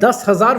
10,000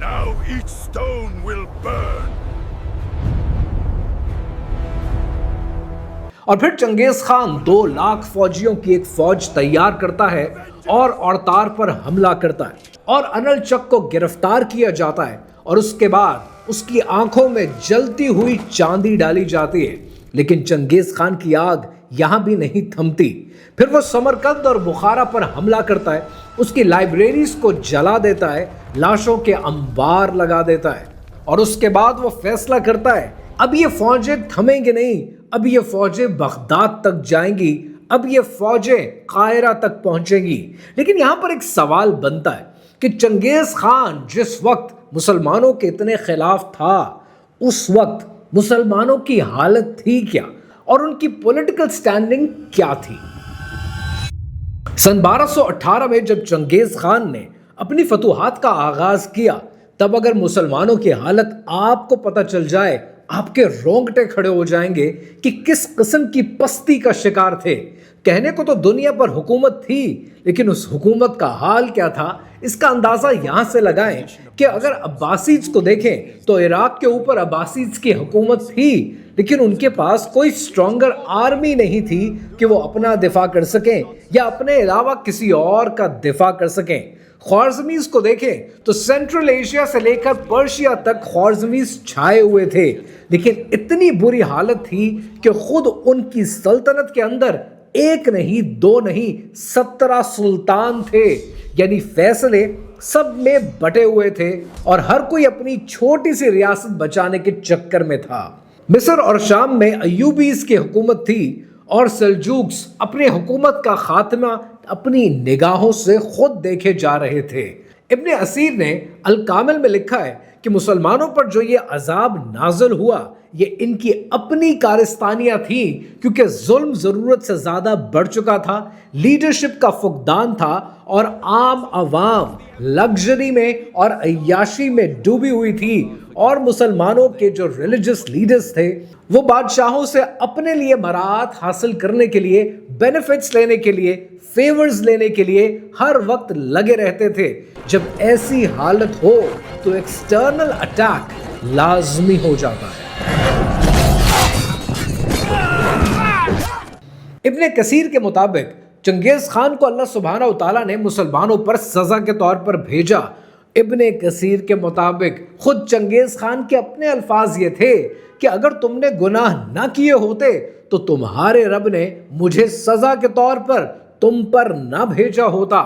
Now each stone will burn. اور پھر چنگیز خان 2 لاکھ فوجیوں کی ایک فوج تیار کرتا ہے اور اوڑتار پر حملہ کرتا ہے اور انل چک کو گرفتار کیا جاتا ہے اور اس کے بعد اس کی آنکھوں میں جلتی ہوئی چاندی ڈالی جاتی ہے۔ لیکن چنگیز خان کی آگ یہاں بھی نہیں تھمتی، پھر وہ سمرقند اور بخارا پر حملہ کرتا ہے، اس کی لائبریریز کو جلا دیتا ہے، لاشوں کے انبار لگا دیتا ہے اور اس کے بعد وہ فیصلہ کرتا ہے اب یہ فوجیں تھمیں گے نہیں، اب یہ فوجیں بغداد تک جائیں گی، اب یہ فوجیں قاہرہ تک پہنچیں گی۔ لیکن یہاں پر ایک سوال بنتا ہے کہ چنگیز خان جس وقت مسلمانوں کے اتنے خلاف تھا، اس وقت مسلمانوں کی حالت تھی کیا اور ان کی پولیٹیکل سٹینڈنگ کیا تھی؟ سن 1218 میں جب چنگیز خان نے اپنی فتوحات کا آغاز کیا، تب اگر مسلمانوں کی حالت آپ کو پتہ چل جائے، آپ کے رونگٹے کھڑے ہو جائیں گے کہ کس قسم کی پستی کا شکار تھے۔ کہنے کو تو دنیا پر حکومت تھی، لیکن اس حکومت کا حال کیا تھا اس کا اندازہ یہاں سے لگائیں کہ اگر عباسیز کو دیکھیں تو عراق کے اوپر عباسیز کی حکومت تھی، لیکن ان کے پاس کوئی سٹرونگر آرمی نہیں تھی کہ وہ اپنا دفاع کر سکیں یا اپنے علاوہ کسی اور کا دفاع کر سکیں۔ خوارزمیز کو دیکھیں تو سینٹرل ایشیا سے لے کر پرشیا تک خوارزمیز چھائے ہوئے تھے، لیکن اتنی بری حالت تھی کہ خود ان کی سلطنت کے اندر ایک نہیں 2 نہیں 17 سلطان تھے، یعنی فیصلے سب میں بٹے ہوئے تھے اور ہر کوئی اپنی چھوٹی سی ریاست بچانے کے چکر میں تھا۔ مصر اور شام میں ایوبیز کی حکومت تھی اور سلجوکس اپنی حکومت کا خاتمہ اپنی نگاہوں سے خود دیکھے جا رہے تھے۔ ابن اسیر نے الکامل میں لکھا ہے کہ مسلمانوں پر جو یہ عذاب نازل ہوا یہ ان کی اپنی کارستانیاں تھیں، کیونکہ ظلم ضرورت سے زیادہ بڑھ چکا تھا، لیڈرشپ کا فقدان تھا اور عام عوام لگژری میں اور عیاشی میں ڈوبی ہوئی تھی، اور مسلمانوں کے جو ریلیجس لیڈرز تھے وہ بادشاہوں سے اپنے لیے مراعات حاصل کرنے کے لیے، بینیفٹس لینے کے لیے، فیورز لینے کے لیے ہر وقت لگے رہتے تھے۔ جب ایسی حالت ہو تو ایکسٹرنل اٹیک لازمی ہو جاتا ہے۔ ابن کثیر کے مطابق چنگیز خان کو اللہ سبحانہ وتعالیٰ نے مسلمانوں پر سزا کے طور پر بھیجا۔ ابن کثیر کے مطابق خود چنگیز خان کے اپنے الفاظ یہ تھے کہ اگر تم نے گناہ نہ کیے ہوتے تو تمہارے رب نے مجھے سزا کے طور پر تم پر نہ بھیجا ہوتا۔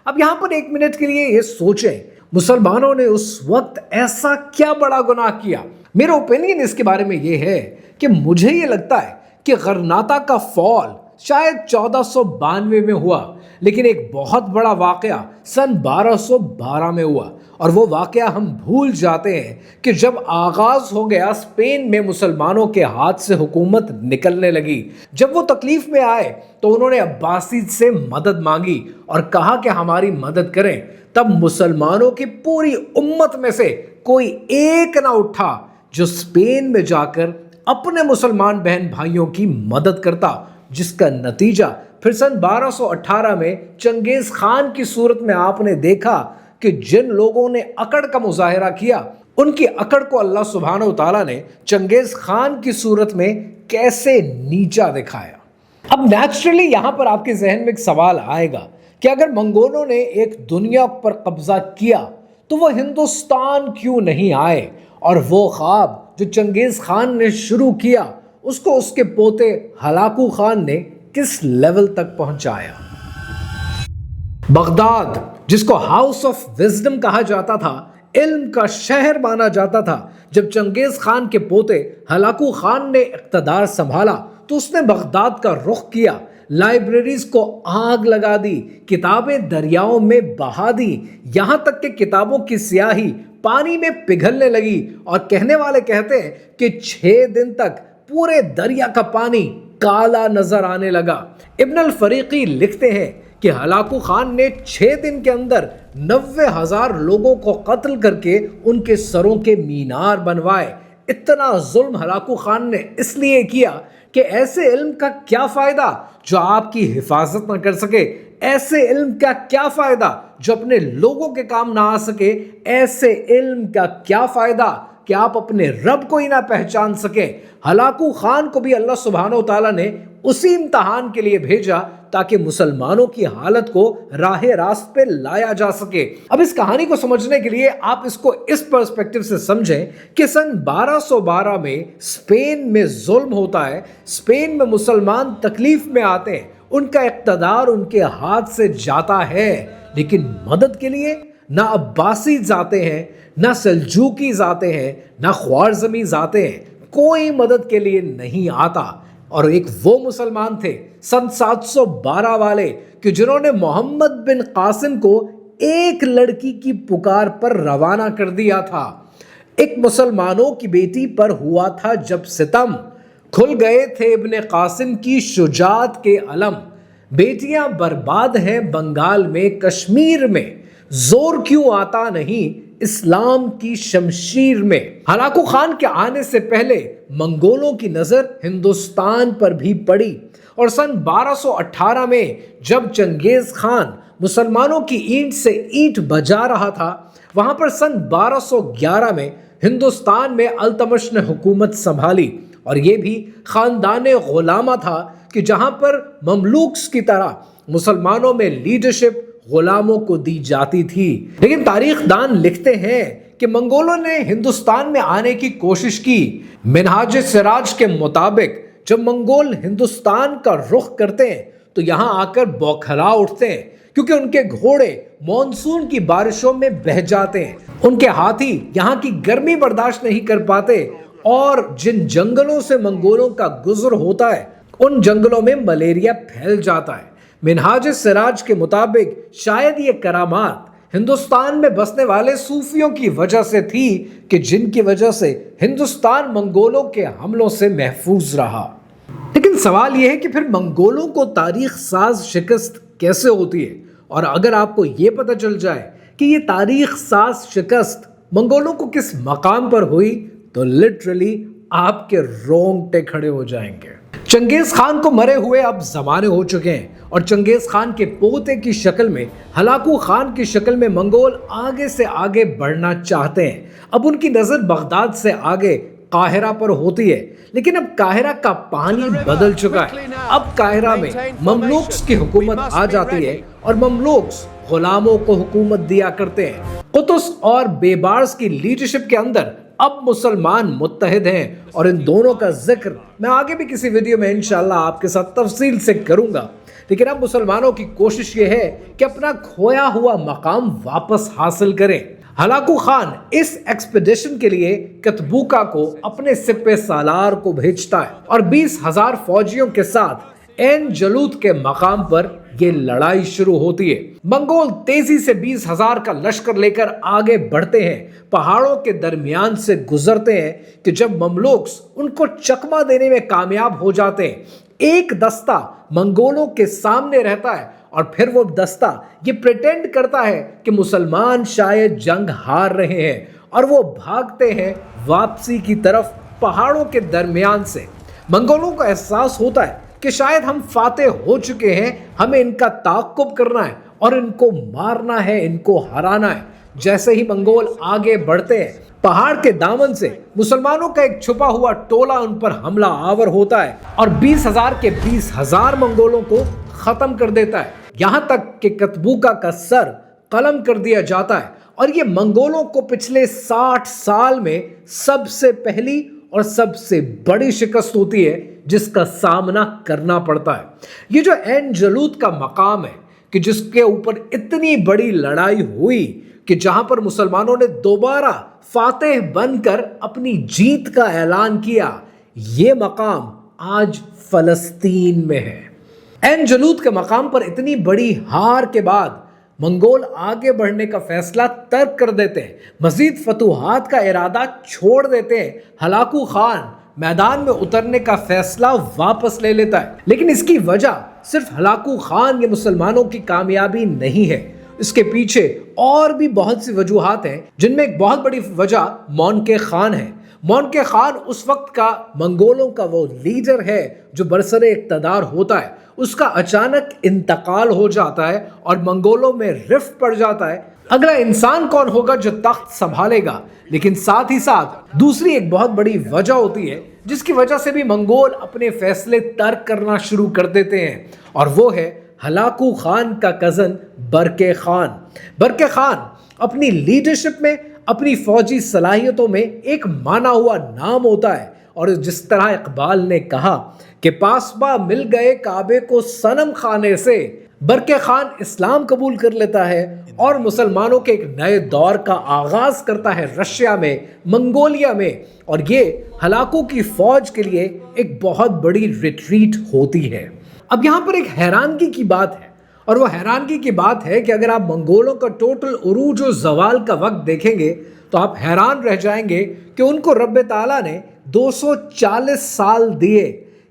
اب یہاں پر 1 منٹ کے لیے یہ سوچیں، مسلمانوں نے اس وقت ایسا کیا بڑا گناہ کیا؟ میرا اوپینین اس کے بارے میں یہ ہے کہ مجھے یہ لگتا ہے کہ غرناطہ کا فال شاید 1492 میں ہوا، لیکن ایک بہت بڑا واقعہ سن 1212 میں ہوا، اور وہ واقعہ ہم بھول جاتے ہیں کہ جب آغاز ہو گیا اسپین میں مسلمانوں کے ہاتھ سے حکومت نکلنے لگی، جب وہ تکلیف میں آئے تو انہوں نے عباسیز سے مدد مانگی اور کہا کہ ہماری مدد کریں۔ تب مسلمانوں کی پوری امت میں سے کوئی ایک نہ اٹھا جو اسپین میں جا کر اپنے مسلمان بہن بھائیوں کی مدد کرتا، جس کا نتیجہ پھر سن 1218 میں چنگیز خان کی صورت میں آپ نے دیکھا کہ جن لوگوں نے اکڑ کا مظاہرہ کیا ان کی اکڑ کو اللہ سبحانہ وتعالیٰ نے چنگیز خان کی صورت میں کیسے نیچا دکھایا۔ اب نیچرلی یہاں پر آپ کے ذہن میں ایک سوال آئے گا کہ اگر منگولوں نے ایک دنیا پر قبضہ کیا تو وہ ہندوستان کیوں نہیں آئے، اور وہ خواب جو چنگیز خان نے شروع کیا اس کو اس کے پوتے ہلاکو خان نے کس لیول تک پہنچایا۔ بغداد جس کو ہاؤس آف وزڈم کہا جاتا تھا، علم کا شہر مانا جاتا تھا، جب چنگیز خان کے پوتے ہلاکو خان نے اقتدار سنبھالا تو اس نے بغداد کا رخ کیا، لائبریریز کو آگ لگا دی، کتابیں دریاؤں میں بہا دی، یہاں تک کہ کتابوں کی سیاہی پانی میں پگھلنے لگی، اور کہنے والے کہتے ہیں کہ 6 دن تک پورے دریا کا پانی کالا نظر آنے لگا۔ ابن الفریقی لکھتے ہیں کہ ہلاکو خان نے 6 دن کے اندر 90,000 لوگوں کو قتل کر کے ان کے سروں کے مینار بنوائے۔ اتنا ظلم ہلاکو خان نے اس لیے کیا کہ ایسے علم کا کیا فائدہ جو آپ کی حفاظت نہ کر سکے، ایسے علم کا کیا فائدہ جو اپنے لوگوں کے کام نہ آ سکے، ایسے علم کا کیا فائدہ کہ آپ اپنے رب کو ہی نہ پہچان سکیں، ہلاکو خان کو بھی اللہ سبحانہ و تعالیٰ نے اسی امتحان کے لیے بھیجا تاکہ مسلمانوں کی حالت کو راہ راست پہ لایا جا سکے۔ اب اس کہانی کو سمجھنے کے لیے آپ اس کو اس پرسپیکٹو سے سمجھیں کہ سن 1212 میں اسپین میں ظلم ہوتا ہے، اسپین میں مسلمان تکلیف میں آتے ہیں، ان کا اقتدار ان کے ہاتھ سے جاتا ہے، لیکن مدد کے لیے نہ عباسیز آتے ہیں، نہ سلجوکیز آتے ہیں، نہ خوارزمیز آتے ہیں، کوئی مدد کے لیے نہیں آتا۔ اور ایک وہ مسلمان تھے سن 712 والے کہ جنہوں نے محمد بن قاسم کو ایک لڑکی کی پکار پر روانہ کر دیا تھا۔ ایک مسلمانوں کی بیٹی پر ہوا تھا جب ستم، کھل گئے تھے ابن قاسم کی شجاعت کے علم، بیٹیاں برباد ہیں بنگال میں کشمیر میں، زور کیوں آتا نہیں اسلام کی شمشیر میں۔ ہلاکو خان کے آنے سے پہلے منگولوں کی نظر ہندوستان پر بھی پڑی، اور سن 1218 میں جب چنگیز خان مسلمانوں کی اینٹ سے اینٹ بجا رہا تھا، وہاں پر سن 1211 میں ہندوستان میں التمش نے حکومت سنبھالی، اور یہ بھی خاندان غلامہ تھا کہ جہاں پر مملوکس کی طرح مسلمانوں میں لیڈرشپ غلاموں کو دی جاتی تھی۔ لیکن تاریخ دان لکھتے ہیں کہ منگولوں نے ہندوستان میں آنے کی کوشش کی۔ منہاج سراج کے مطابق جب منگول ہندوستان کا رخ کرتے ہیں تو یہاں آ کر بوکھلا اٹھتے ہیں، کیونکہ ان کے گھوڑے مانسون کی بارشوں میں بہہ جاتے ہیں، ان کے ہاتھی یہاں کی گرمی برداشت نہیں کر پاتے، اور جن جنگلوں سے منگولوں کا گزر ہوتا ہے ان جنگلوں میں ملیریا پھیل جاتا ہے۔ منہاج سراج کے مطابق شاید یہ کرامات ہندوستان میں بسنے والے صوفیوں کی وجہ سے تھی کہ جن کی وجہ سے ہندوستان منگولوں کے حملوں سے محفوظ رہا۔ لیکن سوال یہ ہے کہ پھر منگولوں کو تاریخ ساز شکست کیسے ہوتی ہے؟ اور اگر آپ کو یہ پتہ چل جائے کہ یہ تاریخ ساز شکست منگولوں کو کس مقام پر ہوئی تو لٹرلی آپ کے رونگٹے کھڑے ہو جائیں گے۔ چنگیز خان کو مرے ہوئے اب زمانے ہو چکے ہیں، اور چنگیز خان کے پوتے کی شکل میں ہلاکو خان کی شکل میں منگول آگے سے آگے بڑھنا چاہتے ہیں۔ اب ان کی نظر بغداد سے آگے قاہرہ پر ہوتی ہے، لیکن اب قاہرہ کا پانی بدل چکا ہے۔ اب قاہرہ میں مملوکس کی حکومت آ جاتی ہے، اور مملوکس غلاموں کو حکومت دیا کرتے ہیں۔ قطز اور بیبارز کی لیڈرشپ کے اندر اب مسلمان متحد ہیں، اور ان دونوں کا ذکر میں آگے بھی کسی ویڈیو میں انشاءاللہ آپ کے ساتھ تفصیل سے کروں گا۔ لیکن اب مسلمانوں کی کوشش یہ ہے کہ اپنا کھویا ہوا مقام واپس حاصل کریں۔ ہلاکو خان اس ایکسپیڈیشن کے لیے کتبوکا کو اپنے سپہ سالار کو بھیجتا ہے، اور 20,000 فوجیوں کے ساتھ این جلوت کے مقام پر یہ لڑائی شروع ہوتی ہے۔ منگول تیزی سے 20,000 کا لشکر لے کر آگے بڑھتے ہیں، پہاڑوں کے درمیان سے گزرتے ہیں کہ جب مملوکس ان کو چکمہ دینے میں کامیاب ہو جاتے ہیں، ایک دستہ منگولوں کے سامنے رہتا ہے، اور پھر وہ دستہ یہ پریٹینڈ کرتا ہے کہ مسلمان شاید جنگ ہار رہے ہیں، اور وہ بھاگتے ہیں واپسی کی طرف پہاڑوں کے درمیان سے۔ منگولوں کو احساس ہوتا ہے کہ شاید ہم فاتح ہو چکے ہیں، ہمیں ان کا تعاقب کرنا ہے اور ان کو مارنا ہے، ان کو ہرانا ہے۔ جیسے ہی منگول آگے بڑھتے ہیں، پہاڑ کے دامن سے مسلمانوں کا ایک چھپا ہوا ٹولہ ان پر حملہ آور ہوتا ہے، اور 20,000 کے 20,000 منگولوں کو ختم کر دیتا ہے، یہاں تک کہ کتبوکا کا سر قلم کر دیا جاتا ہے۔ اور یہ منگولوں کو پچھلے 60 سال میں سب سے پہلی اور سب سے بڑی شکست ہوتی ہے جس کا سامنا کرنا پڑتا ہے۔ یہ جو این جلوت کا مقام ہے کہ جس کے اوپر اتنی بڑی لڑائی ہوئی کہ جہاں پر مسلمانوں نے دوبارہ فاتح بن کر اپنی جیت کا اعلان کیا، یہ مقام آج فلسطین میں ہے۔ این جلوت کے مقام پر اتنی بڑی ہار کے بعد منگول آگے بڑھنے کا فیصلہ ترک کر دیتے ہیں، مزید فتوحات کا ارادہ چھوڑ دیتے ہیں۔ ہلاکو خان میدان میں اترنے کا فیصلہ واپس لے لیتا ہے، لیکن اس کی وجہ صرف ہلاکو خان یا مسلمانوں کی کامیابی نہیں ہے، اس کے پیچھے اور بھی بہت سی وجوہات ہیں، جن میں ایک بہت بڑی وجہ مونکے خان ہے۔ مونکے خان اس وقت کا منگولوں کا وہ لیڈر ہے جو برسر اقتدار ہوتا ہے، اس کا اچانک انتقال ہو جاتا ہے اور منگولوں میں رفت پڑ جاتا ہے۔ اگلا انسان کون ہوگا جو تخت سنبھالے گا؟ لیکن ساتھ ہی ساتھ دوسری ایک بہت بڑی وجہ ہوتی ہے جس کی وجہ سے بھی منگول اپنے فیصلے ترک کرنا شروع کر دیتے ہیں، اور وہ ہے ہلاکو خان کا کزن برقع خان۔ برقع خان اپنی لیڈرشپ میں، اپنی فوجی صلاحیتوں میں ایک مانا ہوا نام ہوتا ہے، اور جس طرح اقبال نے کہا کہ پاسباں مل گئے کعبے کو صنم خانے سے، برقع خان اسلام قبول کر لیتا ہے اور مسلمانوں کے ایک نئے دور کا آغاز کرتا ہے رشیا میں، منگولیا میں، اور یہ ہلاکو کی فوج کے لیے ایک بہت بڑی ریٹریٹ ہوتی ہے۔ اب یہاں پر ایک حیرانگی کی بات ہے، اور وہ حیرانگی کی بات ہے کہ اگر آپ منگولوں کا ٹوٹل عروج و زوال کا وقت دیکھیں گے تو آپ حیران رہ جائیں گے کہ ان کو رب تعالیٰ نے 240 سال دیے۔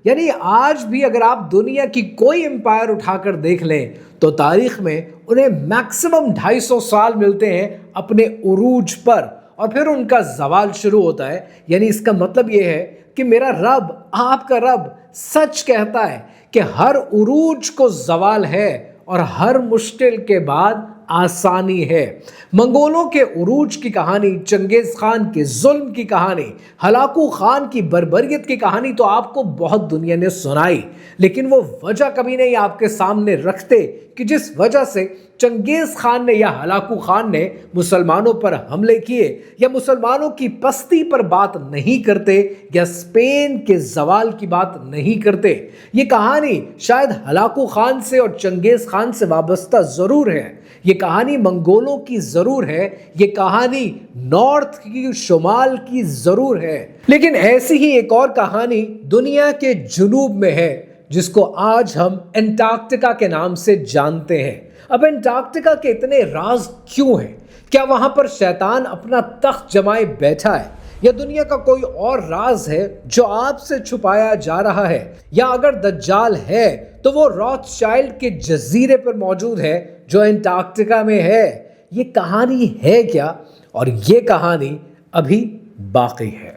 یعنی آج بھی اگر آپ دنیا کی کوئی امپائر اٹھا کر دیکھ لیں تو تاریخ میں انہیں میکسیمم 250 سال ملتے ہیں اپنے عروج پر، اور پھر ان کا زوال شروع ہوتا ہے۔ یعنی اس کا مطلب یہ ہے کہ میرا رب، آپ کا رب سچ کہتا ہے کہ ہر عروج کو زوال ہے اور ہر مشکل کے بعد آسانی ہے۔ منگولوں کے عروج کی کہانی، چنگیز خان کے ظلم کی کہانی، ہلاکو خان کی بربریت کی کہانی تو آپ کو بہت دنیا نے سنائی، لیکن وہ وجہ کبھی نہیں آپ کے سامنے رکھتے کہ جس وجہ سے چنگیز خان نے یا ہلاکو خان نے مسلمانوں پر حملے کیے، یا مسلمانوں کی پستی پر بات نہیں کرتے، یا اسپین کے زوال کی بات نہیں کرتے۔ یہ کہانی شاید ہلاکو خان سے اور چنگیز خان سے وابستہ ضرور ہے، یہ کہانی منگولوں کی ضرور ہے، یہ کہانی نارتھ کی، شمال کی ضرور ہے، لیکن ایسی ہی ایک اور کہانی دنیا کے جنوب میں ہے جس کو آج ہم انٹارکٹیکا کے نام سے جانتے ہیں۔ اب انٹارکٹیکا کے اتنے راز کیوں ہیں؟ کیا وہاں پر شیطان اپنا تخت جمائے بیٹھا ہے، یا دنیا کا کوئی اور راز ہے جو آپ سے چھپایا جا رہا ہے، یا اگر دجال ہے تو وہ روتھ چائلڈ کے جزیرے پر موجود ہے جو انٹارکٹیکا میں ہے؟ یہ کہانی ہے کیا؟ اور یہ کہانی ابھی باقی ہے۔